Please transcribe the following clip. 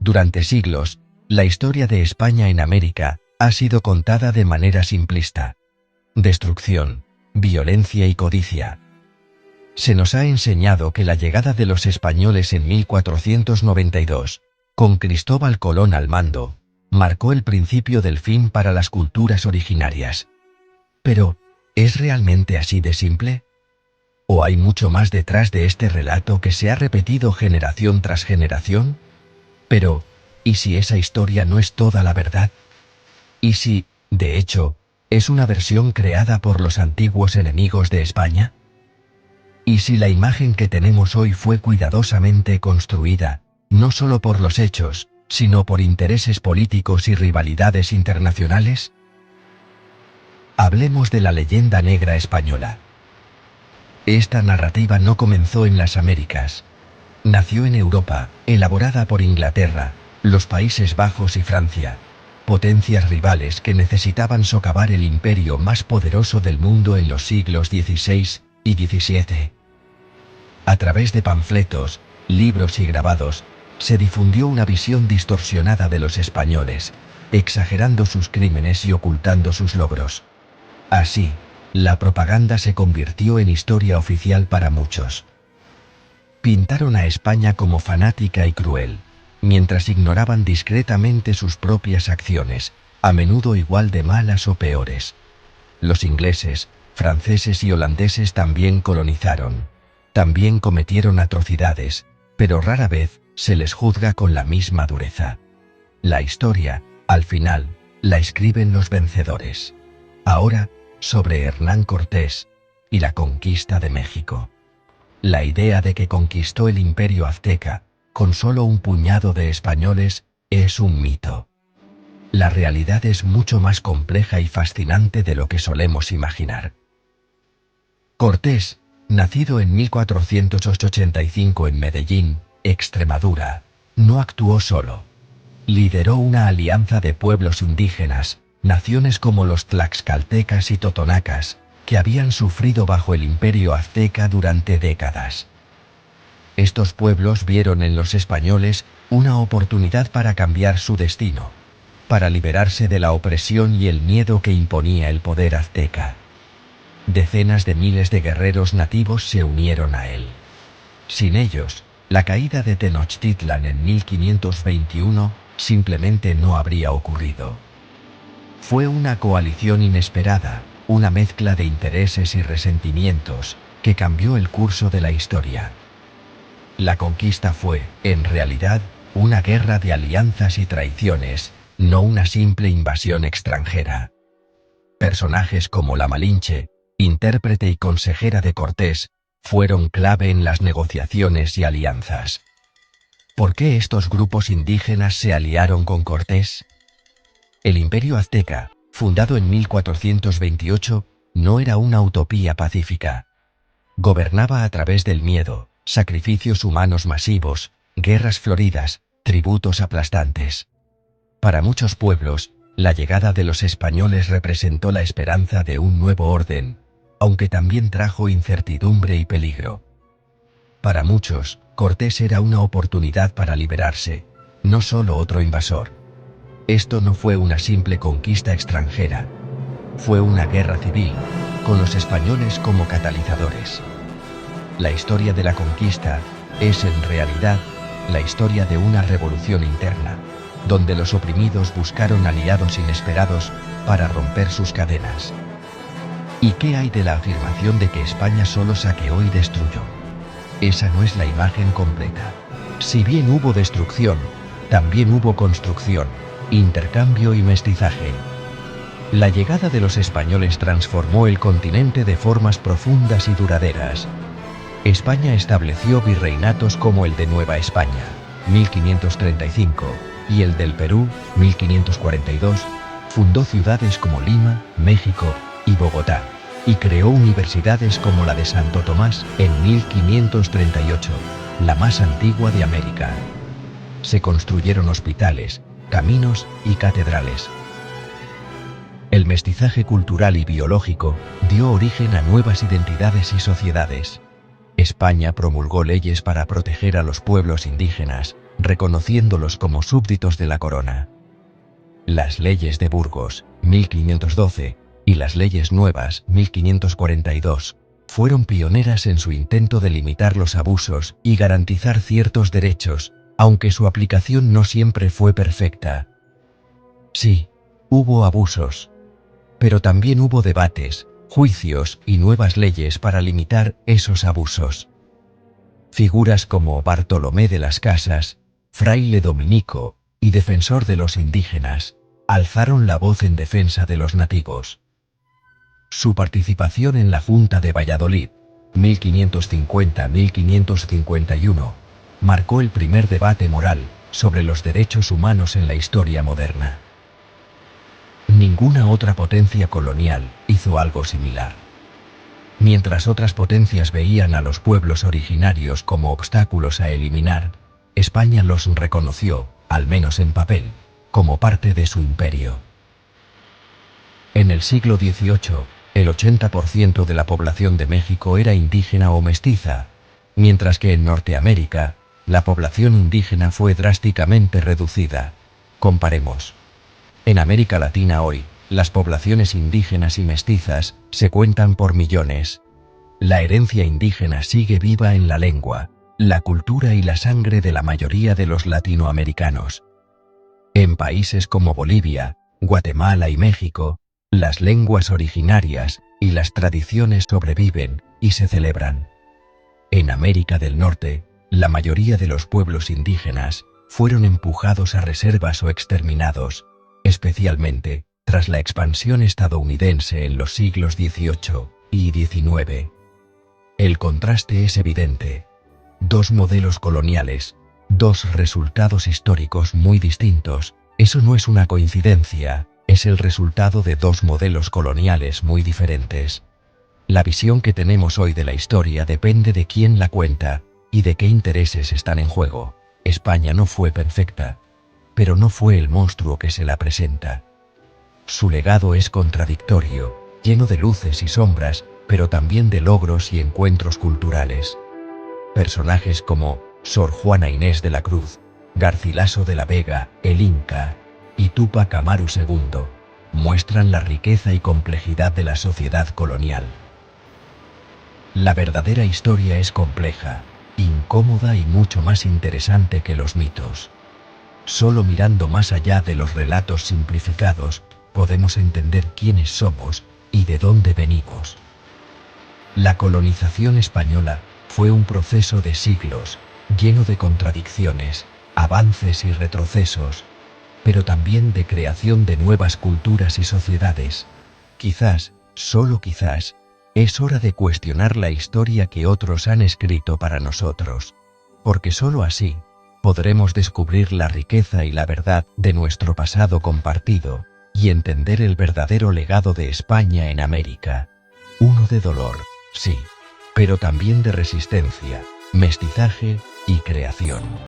Durante siglos, la historia de España en América ha sido contada de manera simplista. Destrucción, violencia y codicia. Se nos ha enseñado que la llegada de los españoles en 1492, con Cristóbal Colón al mando, marcó el principio del fin para las culturas originarias. Pero, ¿es realmente así de simple? ¿O hay mucho más detrás de este relato que se ha repetido generación tras generación? Pero, ¿y si esa historia no es toda la verdad? ¿Y si, de hecho, es una versión creada por los antiguos enemigos de España? ¿Y si la imagen que tenemos hoy fue cuidadosamente construida, no solo por los hechos, sino por intereses políticos y rivalidades internacionales? Hablemos de la leyenda negra española. Esta narrativa no comenzó en las Américas. Nació en Europa, elaborada por Inglaterra, los Países Bajos y Francia, potencias rivales que necesitaban socavar el imperio más poderoso del mundo en los siglos XVI y XVII. A través de panfletos, libros y grabados, se difundió una visión distorsionada de los españoles, exagerando sus crímenes y ocultando sus logros. Así, la propaganda se convirtió en historia oficial para muchos. Pintaron a España como fanática y cruel, mientras ignoraban discretamente sus propias acciones, a menudo igual de malas o peores. Los ingleses, franceses y holandeses también colonizaron. También cometieron atrocidades, pero rara vez se les juzga con la misma dureza. La historia, al final, la escriben los vencedores. Ahora, sobre Hernán Cortés y la conquista de México. La idea de que conquistó el imperio azteca, con solo un puñado de españoles, es un mito. La realidad es mucho más compleja y fascinante de lo que solemos imaginar. Cortés, nacido en 1485 en Medellín, Extremadura, no actuó solo. Lideró una alianza de pueblos indígenas, naciones como los tlaxcaltecas y totonacas, que habían sufrido bajo el imperio azteca durante décadas. Estos pueblos vieron en los españoles una oportunidad para cambiar su destino, para liberarse de la opresión y el miedo que imponía el poder azteca. Decenas de miles de guerreros nativos se unieron a él. Sin ellos, la caída de Tenochtitlan en 1521 simplemente no habría ocurrido. Fue una coalición inesperada, una mezcla de intereses y resentimientos, que cambió el curso de la historia. La conquista fue, en realidad, una guerra de alianzas y traiciones, no una simple invasión extranjera. Personajes como la Malinche, intérprete y consejera de Cortés, fueron clave en las negociaciones y alianzas. ¿Por qué estos grupos indígenas se aliaron con Cortés? El imperio azteca, fundado en 1428, no era una utopía pacífica. Gobernaba a través del miedo, sacrificios humanos masivos, guerras floridas, tributos aplastantes. Para muchos pueblos, la llegada de los españoles representó la esperanza de un nuevo orden, aunque también trajo incertidumbre y peligro. Para muchos, Cortés era una oportunidad para liberarse, no solo otro invasor. Esto no fue una simple conquista extranjera. Fue una guerra civil, con los españoles como catalizadores. La historia de la conquista es, en realidad, la historia de una revolución interna, donde los oprimidos buscaron aliados inesperados para romper sus cadenas. ¿Y qué hay de la afirmación de que España solo saqueó y destruyó? Esa no es la imagen completa. Si bien hubo destrucción, también hubo construcción, intercambio y mestizaje. La llegada de los españoles transformó el continente de formas profundas y duraderas. España estableció virreinatos como el de Nueva España, 1535, y el del Perú, 1542, fundó ciudades como Lima, México y Bogotá, y creó universidades como la de Santo Tomás en 1538, la más antigua de América. Se construyeron hospitales, caminos y catedrales. El mestizaje cultural y biológico dio origen a nuevas identidades y sociedades. España promulgó leyes para proteger a los pueblos indígenas, reconociéndolos como súbditos de la corona. Las leyes de Burgos, 1512, y las leyes nuevas, 1542, fueron pioneras en su intento de limitar los abusos y garantizar ciertos derechos, aunque su aplicación no siempre fue perfecta. Sí, hubo abusos, pero también hubo debates, juicios y nuevas leyes para limitar esos abusos. Figuras como Bartolomé de las Casas, fraile dominico y defensor de los indígenas, alzaron la voz en defensa de los nativos. Su participación en la Junta de Valladolid, 1550-1551, marcó el primer debate moral sobre los derechos humanos en la historia moderna. Ninguna otra potencia colonial hizo algo similar. Mientras otras potencias veían a los pueblos originarios como obstáculos a eliminar, España los reconoció, al menos en papel, como parte de su imperio. En el siglo XVIII, el 80% de la población de México era indígena o mestiza, mientras que en Norteamérica, la población indígena fue drásticamente reducida. Comparemos. En América Latina hoy, las poblaciones indígenas y mestizas se cuentan por millones. La herencia indígena sigue viva en la lengua, la cultura y la sangre de la mayoría de los latinoamericanos. En países como Bolivia, Guatemala y México, las lenguas originarias y las tradiciones sobreviven y se celebran. En América del Norte, la mayoría de los pueblos indígenas fueron empujados a reservas o exterminados, especialmente tras la expansión estadounidense en los siglos XVIII y XIX. El contraste es evidente. Dos modelos coloniales, dos resultados históricos muy distintos. Eso no es una coincidencia, es el resultado de dos modelos coloniales muy diferentes. La visión que tenemos hoy de la historia depende de quién la cuenta y de qué intereses están en juego. España no fue perfecta, pero no fue el monstruo que se la presenta. Su legado es contradictorio, lleno de luces y sombras, pero también de logros y encuentros culturales. Personajes como Sor Juana Inés de la Cruz, Garcilaso de la Vega, el Inca, y Túpac Amaru II, muestran la riqueza y complejidad de la sociedad colonial. La verdadera historia es compleja, incómoda y mucho más interesante que los mitos. Solo mirando más allá de los relatos simplificados, podemos entender quiénes somos y de dónde venimos. La colonización española fue un proceso de siglos, lleno de contradicciones, avances y retrocesos, pero también de creación de nuevas culturas y sociedades. Quizás, solo quizás, es hora de cuestionar la historia que otros han escrito para nosotros, porque solo así podremos descubrir la riqueza y la verdad de nuestro pasado compartido y entender el verdadero legado de España en América. Uno de dolor, sí, pero también de resistencia, mestizaje y creación.